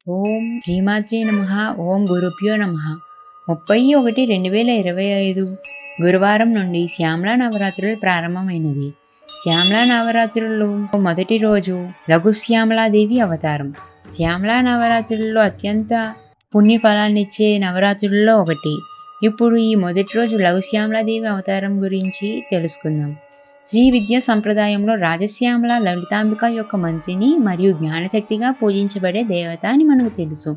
ఓం శ్రీమాత్రే నమః. ఓం గురుభ్యో నమః. 30/1/2025 గురువారం నుండి శ్యామలా నవరాత్రులు ప్రారంభమైనది. శ్యామలా నవరాత్రుల్లో మొదటి రోజు లఘు శ్యామలాదేవి అవతారం. శ్యామలా నవరాత్రుల్లో అత్యంత పుణ్యఫలాన్నిచ్చే నవరాత్రుల్లో ఒకటి. ఇప్పుడు ఈ మొదటి రోజు లఘు శ్యామలాదేవి అవతారం గురించి తెలుసుకుందాం. శ్రీ విద్యా సంప్రదాయంలో రాజశ్యామల లలితాంబిక యొక్క మంత్రిని మరియు జ్ఞానశక్తిగా పూజించబడే దేవత అని మనకు తెలుసు.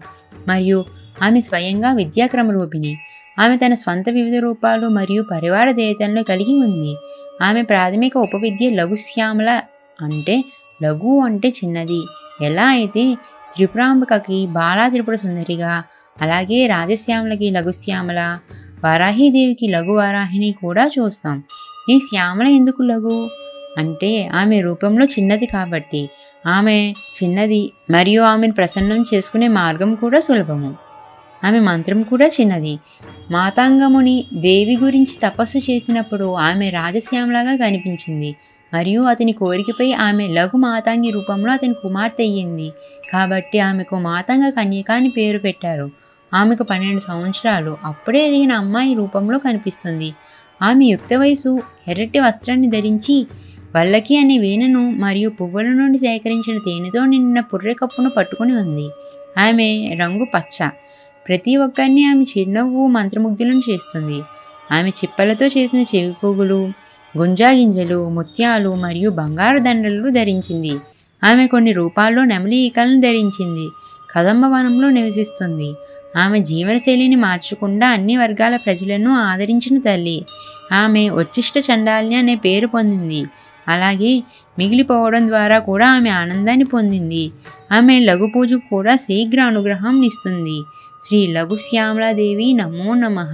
మరియు ఆమె స్వయంగా విద్యాక్రమరూపిణి. ఆమె తన స్వంత వివిధ రూపాలు మరియు పరివార దేవతలను కలిగి ఉంది. ఆమె ప్రాథమిక ఉపవిద్య లఘుశ్యామల అంటే లఘు అంటే చిన్నది. ఎలా అయితే త్రిపురాంబికకి బాలా త్రిపుర సుందరిగా, అలాగే రాజశ్యామలకి లఘుశ్యామల, వారాహీదేవికి లఘు వారాహిని కూడా చూస్తాం. ఈ శ్యామల ఎందుకు లఘు అంటే ఆమె రూపంలో చిన్నది కాబట్టి. ఆమె చిన్నది మరియు ఆమెను ప్రసన్నం చేసుకునే మార్గం కూడా సులభము. ఆమె మంత్రం కూడా చిన్నది. మాతాంగముని దేవి గురించి తపస్సు చేసినప్పుడు ఆమె రాజశ్యామలాగా కనిపించింది మరియు అతని కోరికపై ఆమె లఘు మాతాంగి రూపంలో అతని కుమార్తె అయ్యింది. కాబట్టి ఆమెకు మాతాంగ కన్యక అని పేరు పెట్టారు. ఆమెకు 12 సంవత్సరాలు. అప్పుడే ఎదిగిన అమ్మాయి రూపంలో కనిపిస్తుంది. ఆమె యుక్త వయసు. ఎర్రటి వస్త్రాన్ని ధరించి వల్లకి అనే వీణను మరియు పువ్వుల నుండి సేకరించిన తేనెతో నిండిన పుర్రె కప్పును పట్టుకుని ఉంది. ఆమె రంగు పచ్చ. ప్రతి ఒక్కరిని ఆమె చిరునవ్వు మంత్రముగ్ధులను చేస్తుంది. ఆమె చిప్పలతో చేసిన చెవి పువ్వులు, గుంజా గింజలు, ముత్యాలు మరియు బంగారు దండలు ధరించింది. ఆమె కొన్ని రూపాల్లో నెమలి ఈకలను ధరించింది. కదంబవనంలో నివసిస్తుంది. ఆమె జీవనశైలిని మార్చకుండా అన్ని వర్గాల ప్రజలను ఆదరించిన తల్లి. ఆమె ఉచ్చిష్ట చండాలిని అనే పేరు పొందింది. అలాగే మిగిలిపోవడం ద్వారా కూడా ఆమె ఆనందాన్ని పొందింది. ఆమె లఘు పూజకు కూడా శీఘ్ర అనుగ్రహం ఇస్తుంది. శ్రీ లఘు శ్యామలాదేవి నమో నమః.